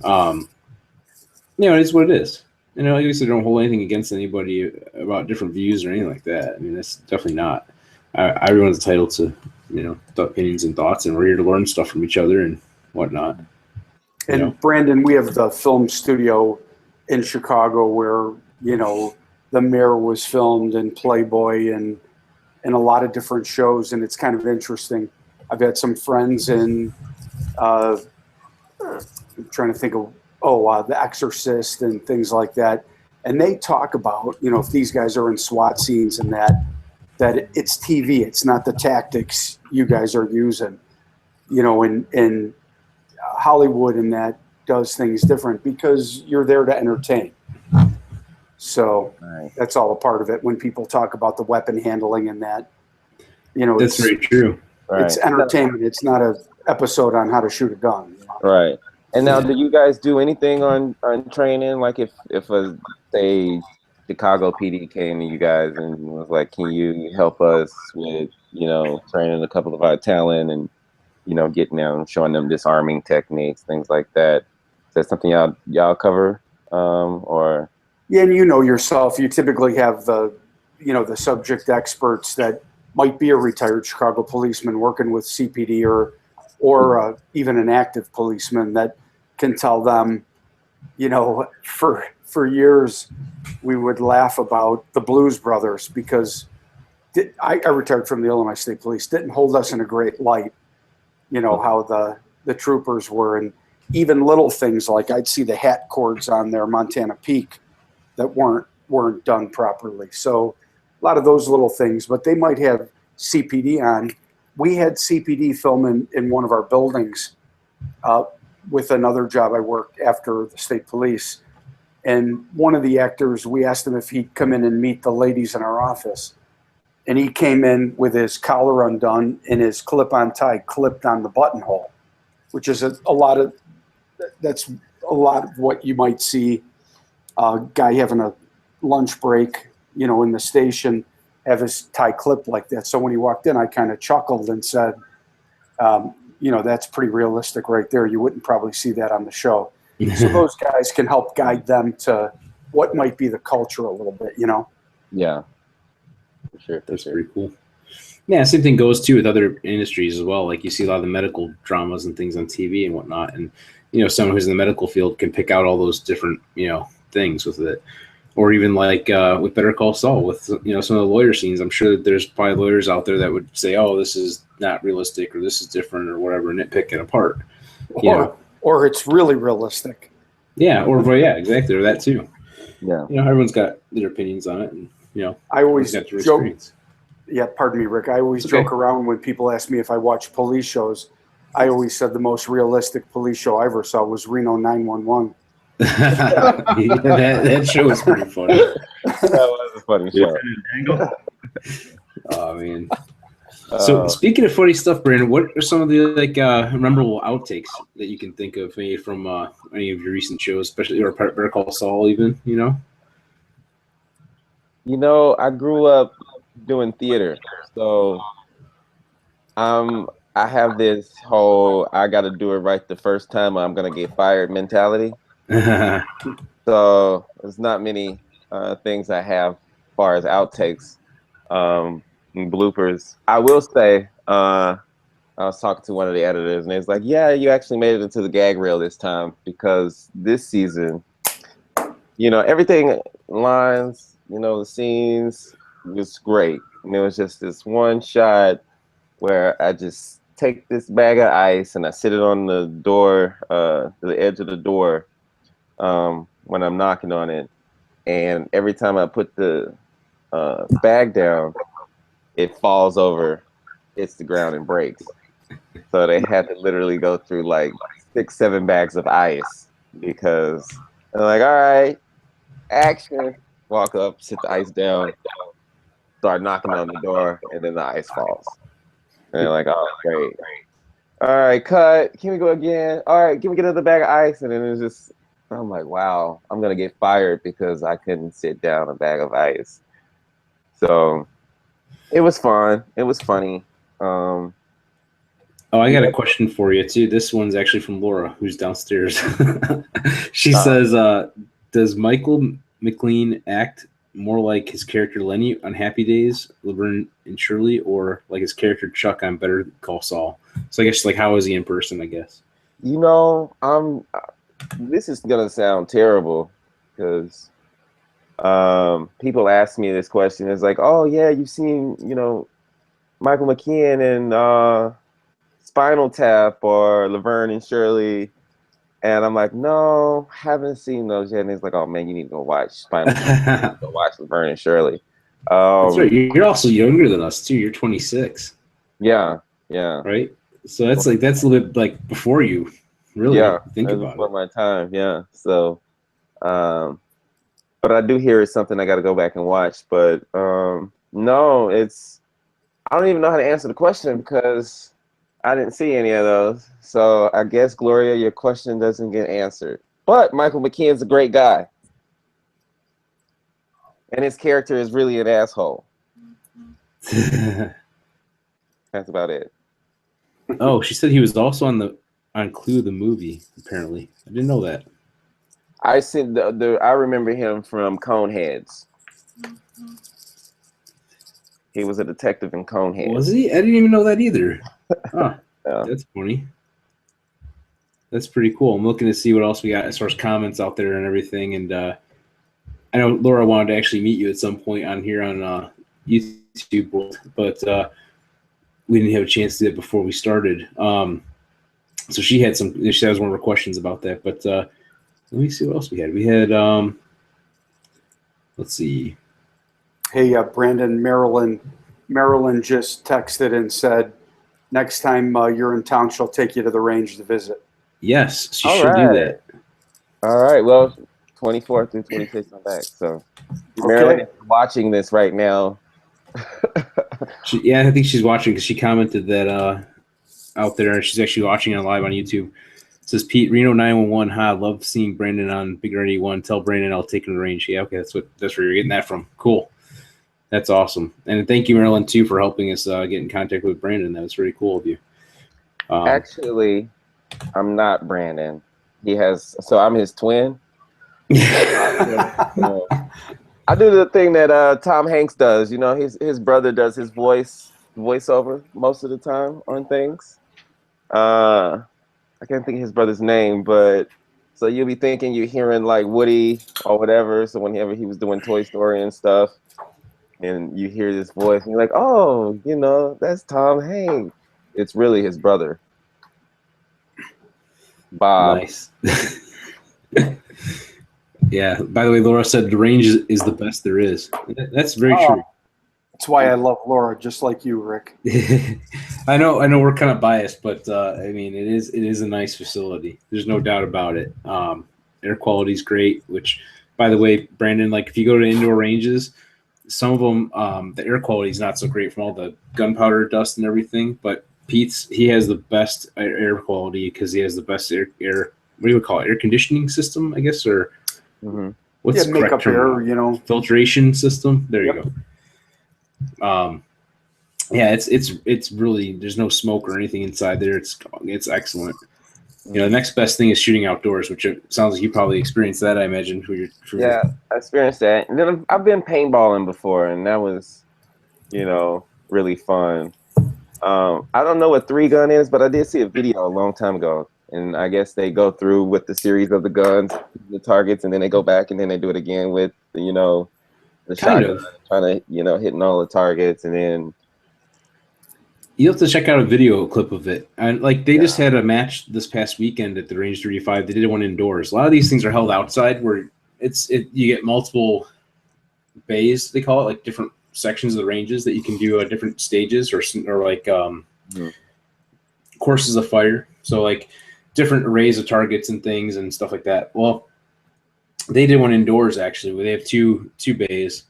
S1: you know, it's what it is. You know, I guess I don't hold anything against anybody about different views or anything like that. I mean, that's definitely not. Everyone's entitled to, you know, opinions and thoughts, and we're here to learn stuff from each other and whatnot.
S5: And
S1: know?
S5: Brandon, we have the film studio in Chicago where, you know, The Mayor was filmed and Playboy and a lot of different shows, and it's kind of interesting. I've had some friends in, I'm trying to think of, The Exorcist and things like that. And they talk about, you know, if these guys are in SWAT scenes and that it's TV, it's not the tactics you guys are using, you know, and Hollywood and that does things different because you're there to entertain. So that's all a part of it. When people talk about the weapon handling and that, you know,
S1: that's very true.
S5: It's entertainment. It's not an episode on how to shoot a gun. You know?
S2: Right. And now, do you guys do anything on training? Like if a, say, Chicago PD came to you guys and was like, can you help us with, you know, training a couple of our talent and, you know, getting them, showing them disarming techniques, things like that? Is that something y'all cover? Or?
S5: Yeah, and you know yourself, you typically have the subject experts that might be a retired Chicago policeman working with CPD or even an active policeman that can tell them, you know, for years we would laugh about the Blues Brothers because I retired from the Illinois State Police, didn't hold us in a great light, you know, how the troopers were, and even little things like I'd see the hat cords on their Montana Peak that weren't done properly. So a lot of those little things, but they might have CPD on. We had CPD film in one of our buildings with another job I worked after the state police. And one of the actors, we asked him if he'd come in and meet the ladies in our office. And he came in with his collar undone and his clip-on tie clipped on the buttonhole, which is that's a lot of what you might see a guy having a lunch break, you know, in the station, have his tie clipped like that. So when he walked in, I kind of chuckled and said, you know, that's pretty realistic right there. You wouldn't probably see that on the show. So those guys can help guide them to what might be the culture a little bit, you know?
S2: Yeah. For sure.
S1: That's pretty cool. Yeah, same thing goes too with other industries as well. Like you see a lot of the medical dramas and things on TV and whatnot. And, you know, someone who's in the medical field can pick out all those different, you know, things with it. Or even like with Better Call Saul, with, you know, some of the lawyer scenes. I'm sure that there's probably lawyers out there that would say, oh, this is not realistic or this is different or whatever, and nitpick it apart.
S5: Or it's really realistic.
S1: Yeah, yeah, exactly. Or that too.
S2: Yeah.
S1: You know, everyone's got their opinions on it. And, you know,
S5: I always
S1: got their
S5: joke.
S1: experience.
S5: Yeah, pardon me, Rick. I always joke around when people ask me if I watch police shows. I always said the most realistic police show I ever saw was Reno 911.
S1: that show was pretty funny.
S2: That was a funny show.
S1: Oh man. So speaking of funny stuff, Brandon, what are some of the memorable outtakes that you can think of, maybe from any of your recent shows, especially or Better Call Saul, even? You know.
S2: You know, I grew up doing theater, so I have this whole I got to do it right the first time or I'm gonna get fired mentality. So there's not many things I have as far as outtakes and bloopers. I will say I was talking to one of the editors and he was like, yeah, you actually made it into the gag reel this time because this season, you know, everything lines, you know, the scenes, was great. And it was just this one shot where I just take this bag of ice and I sit it on the door, the edge of the door, when I'm knocking on it. And every time I put the bag down, it falls over, hits the ground, and breaks. So they had to literally go through like 6, 7 bags of ice because they're like, all right, action. Walk up, sit the ice down, start knocking on the door, and then the ice falls. And they're like, oh, great. All right, cut. Can we go again? All right, can we get another bag of ice? And then it's just, I'm like, wow, I'm going to get fired because I couldn't sit down a bag of ice. So it was fun. It was funny.
S1: Oh, I got a question for you, too. This one's actually from Laura, who's downstairs. She says, does Michael McLean act more like his character Lenny on Happy Days, Laverne and Shirley, or like his character Chuck on Better Call Saul? So I guess, like, how is he in person, I guess?
S2: You know, this is going to sound terrible because people ask me this question. It's like, oh, yeah, you've seen, you know, Michael McKean and Spinal Tap or Laverne and Shirley. And I'm like, no, haven't seen those yet. And it's like, oh, man, you need to go watch Spinal Tap. You need to go watch Laverne and Shirley.
S1: That's right. You're also younger than us, too. You're 26.
S2: Yeah, yeah.
S1: Right? So that's a little bit like before you, really, think about it.
S2: Before my time, yeah. So, but I do hear it's something I got to go back and watch. But no, I don't even know how to answer the question because I didn't see any of those. So I guess, Gloria, your question doesn't get answered. But Michael McKean's a great guy. And his character is really an asshole. That's about it.
S1: Oh, she said he was also on Clue the movie, apparently. I didn't know that.
S2: I said I remember him from Coneheads. He was a detective in Coneheads.
S1: Was he? I didn't even know that either. Huh.
S2: Yeah.
S1: That's funny. That's pretty cool. I'm looking to see what else we got as far as comments out there and everything. And I know Laura wanted to actually meet you at some point on here on YouTube, but we didn't have a chance to do it before we started. So she has one of her questions about that. But let me see what else we had. We had, let's see.
S5: Hey, Brandon, Marilyn just texted and said, next time you're in town, she'll take you to the range to visit.
S1: She should do that.
S2: All right. Well, 24th through 26th, I'm back. So, Marilyn is watching this right now.
S1: I think she's watching because she commented that out there, and she's actually watching it live on YouTube. It says Pete Reno 911. Hi, I love seeing Brandon on BigGunner81. Tell Brandon I'll take him to range. Yeah, okay, that's where you're getting that from. Cool. That's awesome. And thank you, Marilyn, too, for helping us get in contact with Brandon. That was very cool of you.
S2: Actually, I'm not Brandon. I'm his twin. I do the thing that Tom Hanks does. You know, his brother does his voiceover most of the time on things. I can't think of his brother's name, but so you'll be thinking you're hearing like Woody or whatever. So whenever he was doing Toy Story and stuff, and you hear this voice, and you're like, oh, you know, that's Tom Hanks. It's really his brother, Bob.
S1: Nice. Yeah. By the way, Laura said the range is the best there is. That's very true.
S5: That's why I love Laura, just like you, Rick.
S1: I know we're kind of biased, but I mean, it is a nice facility. There's no doubt about it. Air quality is great. Which, by the way, Brandon, like if you go to indoor ranges, some of them the air quality is not so great from all the gunpowder dust and everything. But he has the best air quality because he has the best air. What do you call it? Air conditioning system, I guess, or what's the correct term?
S5: Air,
S1: filtration system. There you go. Yeah, it's really, there's no smoke or anything inside there. It's excellent. You know, the next best thing is shooting outdoors, which it sounds like you probably experienced that, I imagine.
S2: Yeah, I experienced that. And then I've been paintballing before, and that was, you know, really fun. I don't know what 3-gun is, but I did see a video a long time ago. And I guess they go through with the series of the guns, the targets, and then they go back and then they do it again with, you know, the
S1: Kind
S2: shotgun,
S1: of.
S2: trying to, hitting all the targets, and then
S1: You have to check out a video clip of it. And like they just had a match this past weekend at the Range 35. They did one indoors. A lot of these things are held outside where you get multiple bays, they call it, like different sections of the ranges that you can do at different stages or like courses of fire. So like different arrays of targets and things and stuff like that. Well, they did one indoors actually where they have two bays.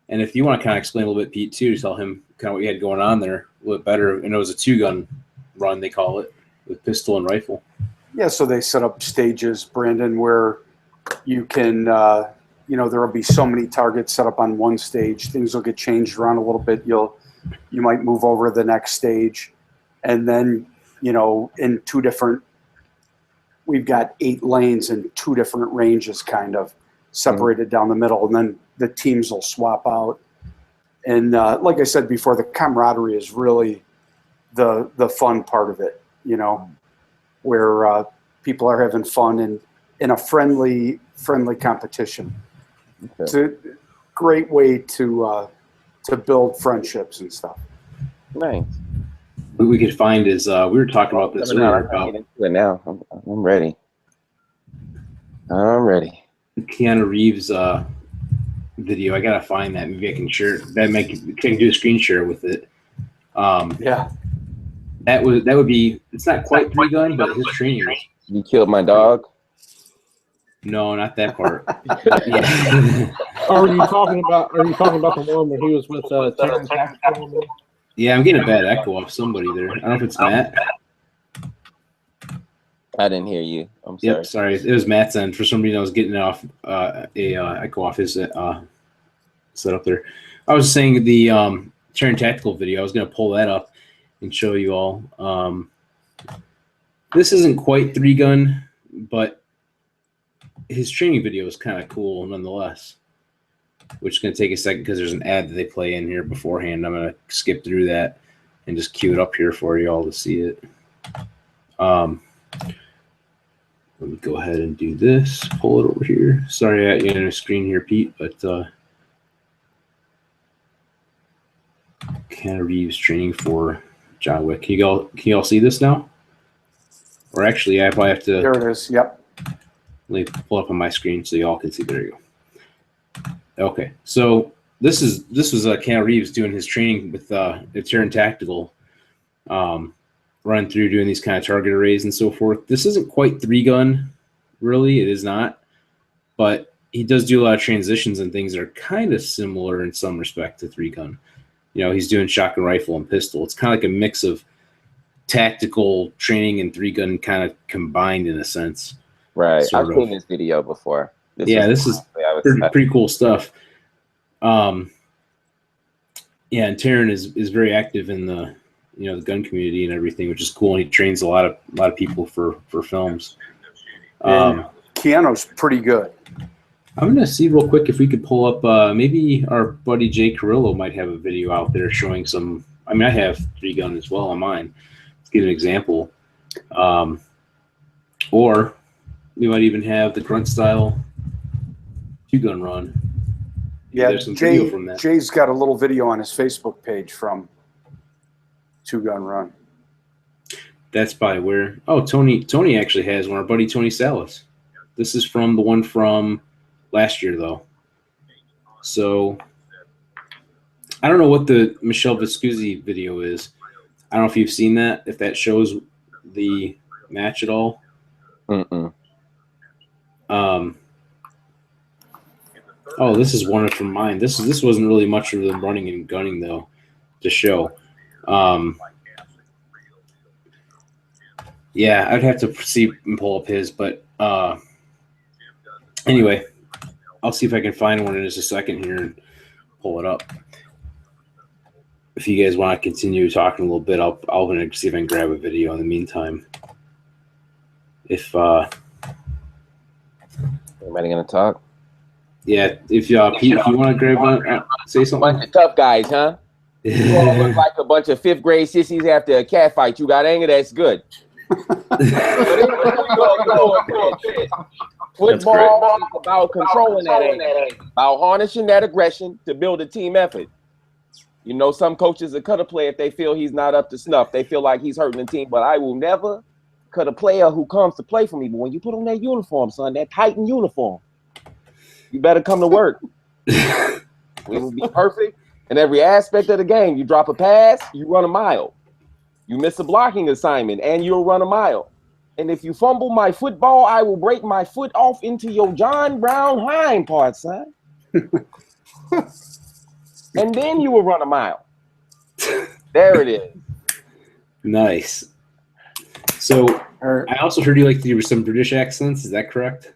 S1: And if you want to kind of explain a little bit, Pete, too, to tell him kind of what you had going on there a little bit better. And it was a 2-gun run, they call it, with pistol and rifle.
S5: Yeah, so they set up stages, Brandon, where you can, there will be so many targets set up on one stage. Things will get changed around a little bit. You might move over to the next stage. And then, in we've got 8 lanes in 2 different ranges kind of separated down the middle. And then the teams will swap out. And like I said before, the camaraderie is really the fun part of it, where people are having fun and in a friendly competition. Okay. It's a great way to build friendships and stuff.
S2: Nice.
S1: What we could find is we were talking about this earlier about
S2: now. I'm ready. I'm ready.
S1: Keanu Reeves video. I gotta find that. Maybe I can share that. I can do a screen share with it.
S5: Yeah.
S1: That would be. It's not quite 3-gun, but his training.
S2: You killed my dog.
S1: No, not that part.
S3: Are you talking about the one where he was with Terrence Hampton?
S1: Yeah, I'm getting a bad echo off somebody there. I don't know if it's Matt.
S2: I didn't hear you. I'm sorry.
S1: Yep, sorry. It was Matt's end. For some reason, I was getting off echo off his setup there. I was saying the Terran Tactical video. I was going to pull that up and show you all. This isn't quite 3-gun, but his training video is kind of cool nonetheless. Which is going to take a second because there's an ad that they play in here beforehand. I'm going to skip through that and just cue it up here for you all to see it. Let me go ahead and do this. Pull it over here. Sorry, I got you on a screen here, Pete, but Keanu Reeves training for John Wick. Can you all see this now? Or actually, I probably have to.
S5: There it is. Yep.
S1: Let me pull up on my screen so you all can see. There you go. Okay, so this was Keanu Reeves doing his training with the Terran Tactical, running through doing these kind of target arrays and so forth. This isn't quite 3-gun, really. It is not, but he does do a lot of transitions and things that are kind of similar in some respect to 3-gun. He's doing shotgun rifle and pistol. It's kind of like a mix of tactical training and 3-gun kind of combined in a sense.
S2: Right, I've seen this video before.
S1: This is pretty cool stuff. And Terran is very active in the the gun community and everything, which is cool. And he trains a lot of people for films.
S5: Keanu's pretty good.
S1: I'm gonna see real quick if we could pull up. Maybe our buddy Jay Carrillo might have a video out there showing some. I mean, I have 3-gun as well on mine. Let's give an example. Or we might even have the grunt style 2-gun run.
S5: Yeah,
S1: there's some video from that.
S5: Jay's got a little video on his Facebook page from 2-gun run.
S1: That's by where? Oh, Tony actually has one. Our buddy Tony Salas. This is from the one from last year, though. So I don't know what the Michelle Viscusi video is. I don't know if you've seen that. If that shows the match at all. Oh, this is one from mine. This wasn't really much of them running and gunning though to show. Yeah, I'd have to see and pull up his, but anyway, I'll see if I can find one in just a second here and pull it up. If you guys want to continue talking a little bit, I'll see if I can grab a video in the meantime. If
S2: anybody gonna talk?
S1: Yeah, if Pete, if you want to grab one, say something.
S2: Bunch of tough guys, huh? You all look like a bunch of 5th grade sissies after a cat fight. You got anger, that's good. Football is about controlling that anger, about harnessing that aggression to build a team effort. You know, some coaches will cut a player if they feel he's not up to snuff. They feel like he's hurting the team, but I will never cut a player who comes to play for me. But when you put on that uniform, son, that Titan uniform, you better come to work. We will be perfect in every aspect of the game. You drop a pass, you run a mile. You miss a blocking assignment, and you'll run a mile. And if you fumble my football, I will break my foot off into your John Brown hind part, son. And then you will run a mile. There it is.
S1: Nice. So I also heard you like to do some British accents. Is that correct?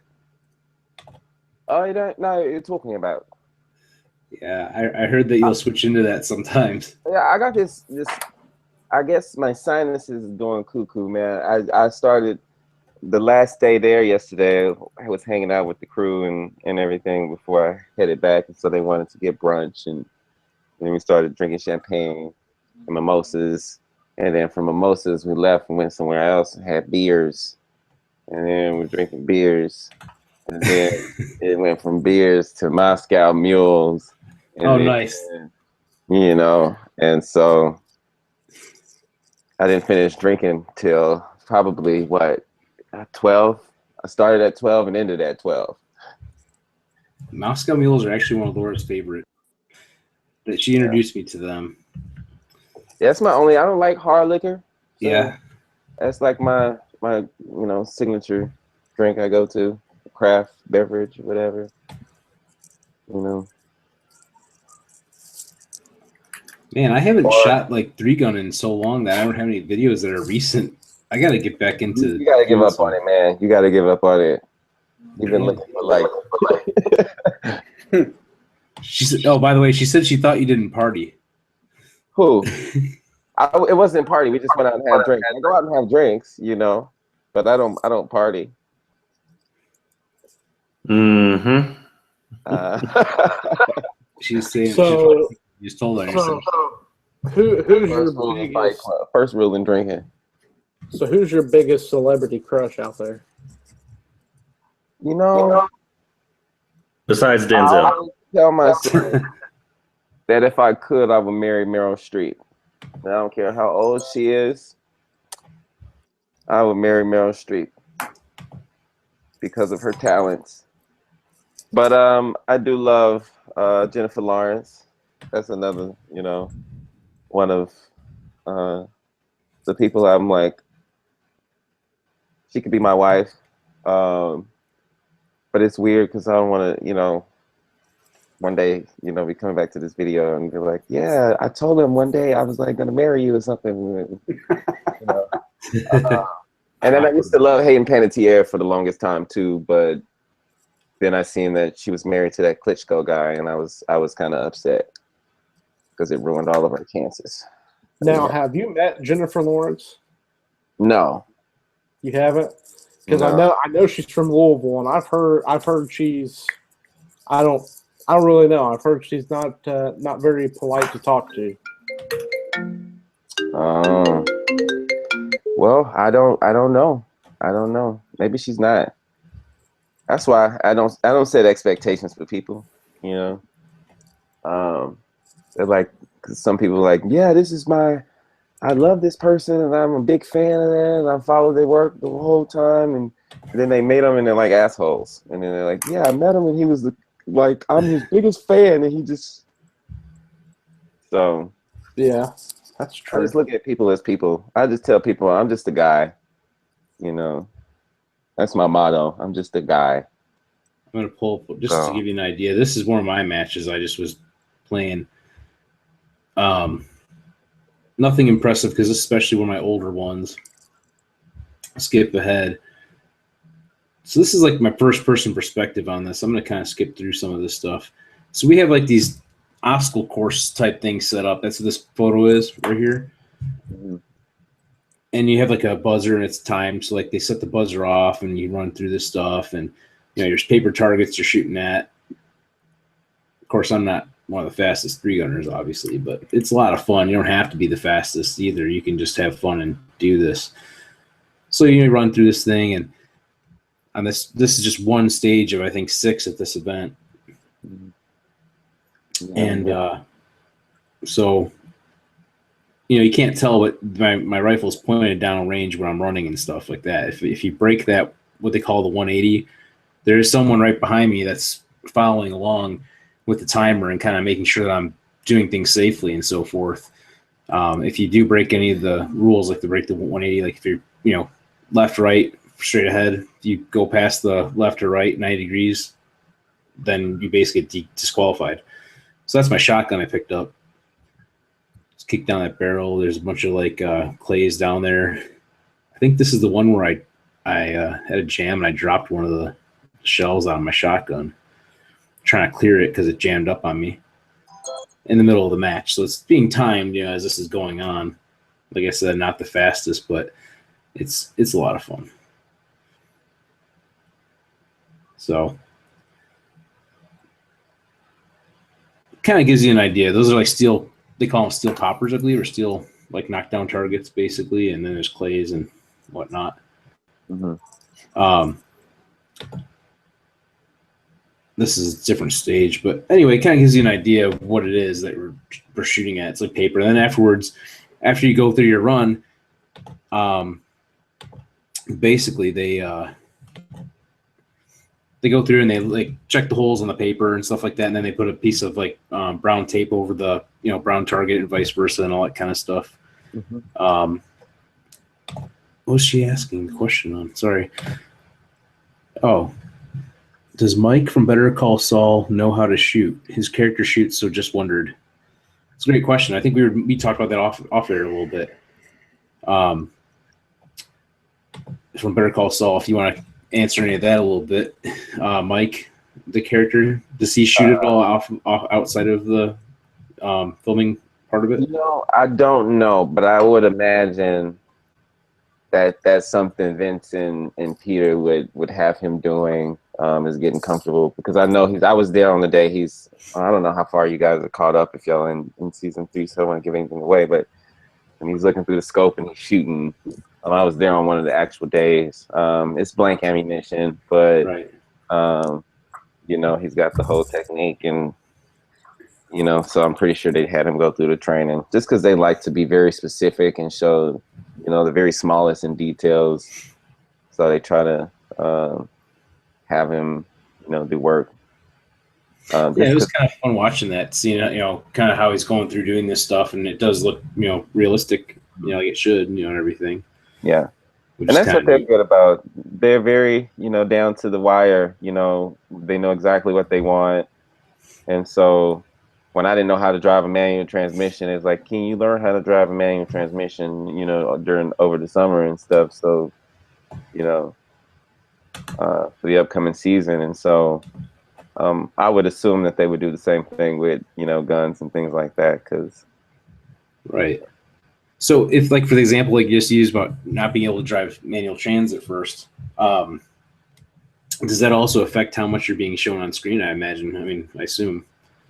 S2: Oh, you don't know what you're talking about.
S1: Yeah, I heard that you'll switch into that sometimes.
S2: Yeah, I got this. I guess my sinuses is going cuckoo, man. I started the last day there yesterday. I was hanging out with the crew and everything before I headed back, and so they wanted to get brunch, and then we started drinking champagne and mimosas, and then from mimosas we left and went somewhere else and had beers, and then we're drinking beers, and then it went from beers to Moscow mules.
S1: Oh, nice.
S2: You know, and so I didn't finish drinking till probably, 12? I started at 12 and ended at 12.
S1: Moscow mules are actually one of Laura's favorite. That she introduced me to them.
S2: That's my only. I don't like hard liquor. So
S1: Yeah.
S2: That's like my signature drink I go to, craft beverage, whatever. You know.
S1: Man, I haven't shot like 3-gun in so long that I don't have any videos that are recent. I got to get back into.
S2: You got to give up on it, man. You got to give up on it. You've been looking for like.
S1: She said, "Oh, by the way, she said she thought you didn't party."
S2: Who? It wasn't party. We just went out and had drinks. I go out and have drinks, you know, but I don't party.
S4: Mm-hmm.
S1: She's saying
S3: So
S1: you just told her.
S3: who's your biggest?
S2: First rule in drinking.
S3: So who's your biggest celebrity crush out there?
S2: You know,
S4: Besides Denzel.
S2: I tell myself that if I could, I would marry Meryl Streep. I don't care how old she is. I would marry Meryl Streep because of her talents. But I do love Jennifer Lawrence. That's another, one of the people I'm like, she could be my wife. But it's weird because I don't want to, one day, be coming back to this video and be like, yeah, I told him one day I was like going to marry you or something. And then I used to love Hayden Panettiere for the longest time too, but then I seen that she was married to that Klitschko guy, and I was kind of upset because it ruined all of our chances.
S3: Now, have you met Jennifer Lawrence?
S2: No,
S3: you haven't, because
S2: No.
S3: I know she's from Louisville, and I've heard she's I don't really know. I've heard she's not very polite to talk to.
S2: Well, I don't know. Maybe she's not. That's why I don't set expectations for people. They're like, 'cause some people are like, yeah, I love this person and I'm a big fan of them and I follow their work the whole time, and then they meet them and they're like assholes, and then they're like, yeah, I met him and he was I'm his biggest fan, and he just so
S3: yeah, that's true.
S2: I just look at people as people. I just tell people I'm just a guy. That's my motto. I'm just a guy.
S1: I'm gonna pull just to give you an idea. This is one of my matches. I just was playing. Nothing impressive because especially one of my older ones. Skip ahead. So this is like my first person perspective on this. I'm gonna kind of skip through some of this stuff. So we have like these obstacle course type things set up. That's what this photo is right here.
S2: Mm-hmm.
S1: And you have like a buzzer and it's timed. So like they set the buzzer off and you run through this stuff, and there's paper targets you're shooting at. Of course, I'm not one of the fastest 3-gunners, obviously, but it's a lot of fun. You don't have to be the fastest either. You can just have fun and do this. So you run through this thing, and on this. This is just one stage of I think 6 at this event, and so you can't tell, but my rifle's pointed down range when I'm running and stuff like that. If you break that, what they call the 180, there's someone right behind me that's following along with the timer and kind of making sure that I'm doing things safely and so forth. If you do break any of the rules, like to break the 180, like if you're left, right, straight ahead, if you go past the left or right 90 degrees, then you basically get disqualified. So that's my shotgun I picked up. Just kick down that barrel. There's a bunch of like clays down there. I think this is the one where I had a jam and I dropped one of the shells out of my shotgun, trying to clear it because it jammed up on me in the middle of the match. So it's being timed, as this is going on. Like I said, not the fastest, but it's a lot of fun. So kind of gives you an idea. Those are like steel, they call them steel toppers, I believe, or steel like knockdown targets basically, and then there's clays and whatnot. This is a different stage, but anyway, it kind of gives you an idea of what it is that we're shooting at. It's like paper. And then afterwards, after you go through your run, basically they go through and they like check the holes on the paper and stuff like that, and then they put a piece of like brown tape over the brown target and vice versa and all that kind of stuff. What was she asking the question on? Sorry. Oh. Does Mike from Better Call Saul know how to shoot? His character shoots, so just wondered. It's a great question. I think we talked about that off air a little bit. From Better Call Saul, if you want to answer any of that a little bit, Mike, the character, does he shoot it all off outside of the filming part of it?
S2: I don't know, but I would imagine that that's something Vince and Peter would have him doing. Is getting comfortable, because I know I was there on the day I don't know how far you guys are caught up if y'all in season 3, so I don't want to give anything away, but when he's looking through the scope and he's shooting, I was there on one of the actual days. It's blank ammunition, but
S1: right.
S2: He's got the whole technique, and so I'm pretty sure they had him go through the training just because they like to be very specific and show the very smallest in details, so they try to have him, do work.
S1: Yeah, it was kind of fun watching that, seeing kind of how he's going through doing this stuff, and it does look, realistic, like it should, and everything.
S2: Yeah, and that's what they're good about. They're very, down to the wire. They know exactly what they want, and so when I didn't know how to drive a manual transmission, it's like, can you learn how to drive a manual transmission, over the summer and stuff? So, for the upcoming season. And so I would assume that they would do the same thing with, guns and things like that.
S1: Right. So if, like, for the example, like you just used about not being able to drive manual trans at first, does that also affect how much you're being shown on screen, I imagine? I mean, I assume.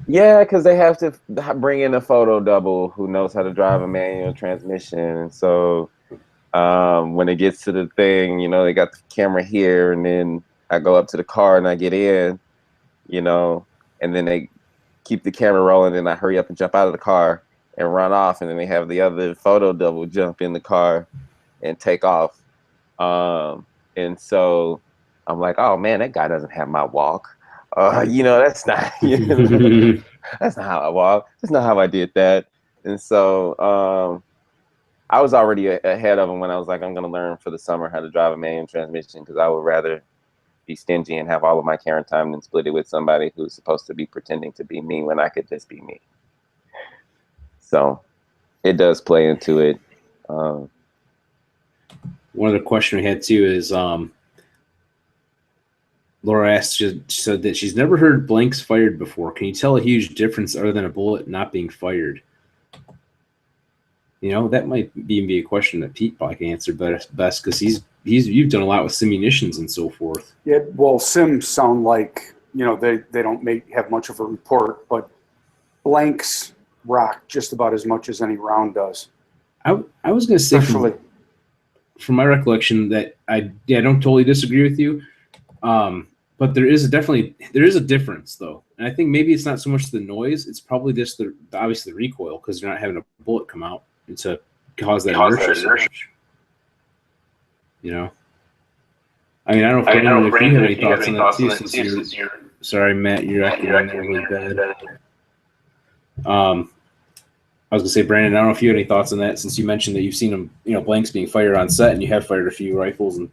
S2: Yeah, because they have to bring in a photo double who knows how to drive a manual transmission. And so when it gets to the thing, they got the camera here, and then I go up to the car and I get in, and then they keep the camera rolling, and I hurry up and jump out of the car and run off, and then they have the other photo double jump in the car and take off. And so I'm like, oh man, that guy doesn't have my walk. That's not, that's not how I walk. That's not how I did that. And so I was already ahead of him when I was like, I'm going to learn for the summer how to drive a manual transmission, because I would rather be stingy and have all of my camera time than split it with somebody who's supposed to be pretending to be me when I could just be me. So it does play into it.
S1: One other question we had too is Laura asked, she said that she's never heard blanks fired before. Can you tell a huge difference other than a bullet not being fired? That might even be a question that Pete probably can answer best, because you've done a lot with simunitions and so forth.
S5: Yeah, well, sims sound like they don't have much of a report, but blanks rock just about as much as any round does.
S1: I was going to say, from my recollection, that I don't totally disagree with you, But there is a difference though, and I think maybe it's not so much the noise; it's probably just obviously the recoil because you're not having a bullet come out to cause that inertia so much. You know, I mean, I don't know if you have any thoughts on that too. Since you're sorry, Matt, you're acting really bad. I was gonna say, Brandon, I don't know if you have any thoughts on that since you mentioned that you've seen them, blanks being fired on set, and you have fired a few rifles and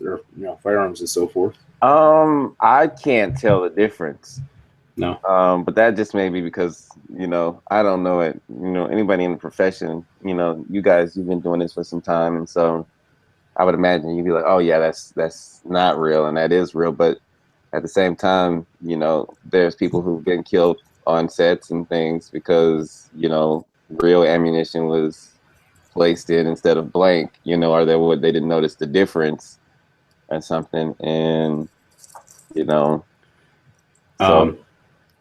S1: firearms and so forth.
S2: I can't tell the difference.
S1: No.
S2: But that just may be because, I don't know it. Anybody in the profession, you guys, you've been doing this for some time. And so I would imagine you'd be like, oh yeah, that's not real. And that is real. But at the same time, there's people who've been killed on sets and things because, real ammunition was placed in instead of blank, or they didn't notice the difference or something. And, so.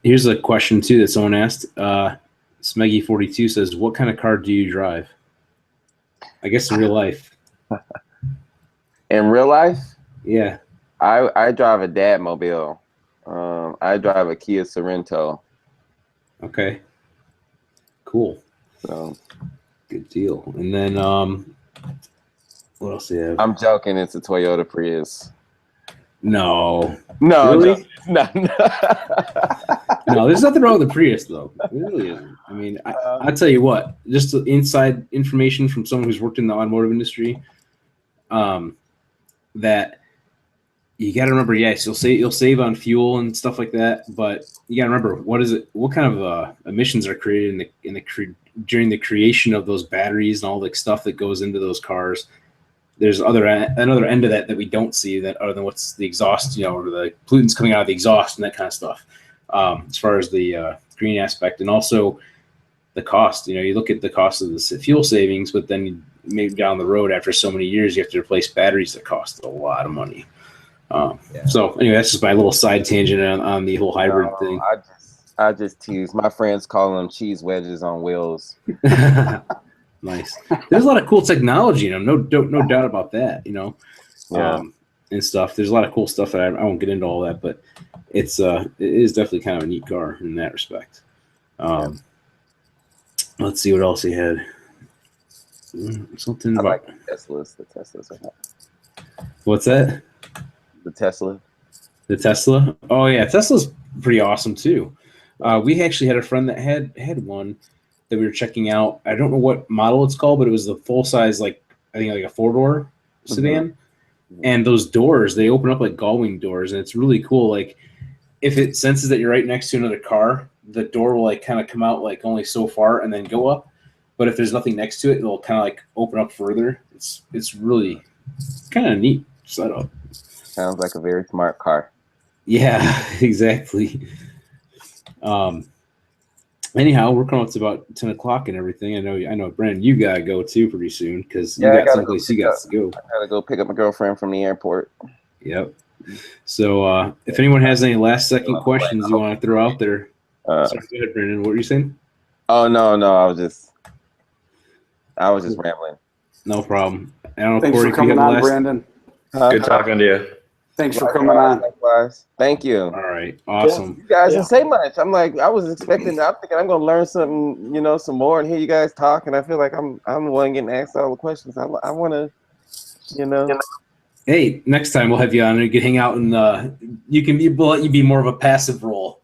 S1: Here's a question too that someone asked. Smeggy42 says, what kind of car do you drive? I guess in real life.
S2: In real life?
S1: Yeah.
S2: I drive a dad mobile. I drive a Kia Sorento.
S1: Okay. Cool.
S2: So
S1: good deal. And then what else do you have?
S2: I'm joking, it's a Toyota Prius.
S1: No.
S2: Really? No.
S1: No, there's nothing wrong with the Prius though. It really isn't. I mean, I'll tell you what, just the inside information from someone who's worked in the automotive industry, that you got to remember, yes, you'll save on fuel and stuff like that, but you got to remember what kind of emissions are created during the creation of those batteries and all the stuff that goes into those cars. There's another end of that we don't see, that other than what's the exhaust, or the pollutants coming out of the exhaust and that kind of stuff. As far as the green aspect, and also the cost. You look at the cost of the fuel savings, but then maybe down the road after so many years, you have to replace batteries that cost a lot of money. So anyway, that's just my little side tangent on the whole hybrid thing.
S2: I just tease. My friends call them cheese wedges on wheels.
S1: Nice. There's a lot of cool technology, no doubt about that. And stuff. There's a lot of cool stuff that I won't get into all that, but it is definitely kind of a neat car in that respect. Let's see what else he had. Something
S2: I
S1: about
S2: like the Teslas.
S1: What's that?
S2: The Tesla.
S1: The Tesla. Oh yeah, Tesla's pretty awesome too. We actually had a friend that had one that we were checking out. I don't know what model it's called, but it was the full size, I think like a 4-door sedan. Mm-hmm. And those doors, they open up like gull-wing doors, and it's really cool. Like if it senses that you're right next to another car, the door will kind of come out only so far and then go up. But if there's nothing next to it, it'll kind of open up further. It's really kind of neat setup.
S2: Sounds like a very smart car.
S1: Yeah, exactly. Anyhow, we're coming up to about 10 o'clock and everything. I know, Brandon, you gotta go too pretty soon because you got someplace you got to go.
S2: I gotta go pick up my girlfriend from the airport.
S1: Yep. So if anyone has any last second questions you want to throw out there, sorry, go ahead, Brandon. What were you saying?
S2: Oh no, I was just rambling.
S1: No problem. I don't know,
S5: Thanks
S1: Corey,
S5: for coming on, Brandon.
S4: Good talking to you.
S5: Thanks for coming on.
S2: Likewise. Thank you.
S1: All right. Awesome.
S2: You guys didn't say much. I'm thinking I'm gonna learn something, some more and hear you guys talk, and I feel like I'm the one getting asked all the questions. I wanna,
S1: Hey, next time we'll have you on and you can hang out and we'll let you be more of a passive role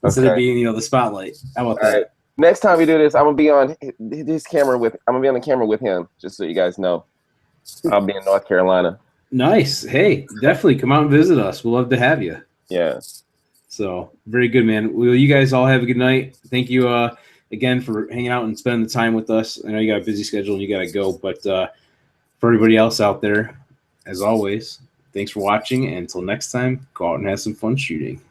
S1: instead of being, the spotlight. How about that?
S2: Right. Next time we do this, I'm gonna be on the camera with him, just so you guys know. I'll be in North Carolina.
S1: Nice. Hey, definitely come out and visit us. We'll love to have you.
S2: Yeah.
S1: So very good, man. Well, you guys all have a good night. Thank you again for hanging out and spending the time with us. I know you got a busy schedule and you got to go, but for everybody else out there, as always, thanks for watching. And until next time, go out and have some fun shooting.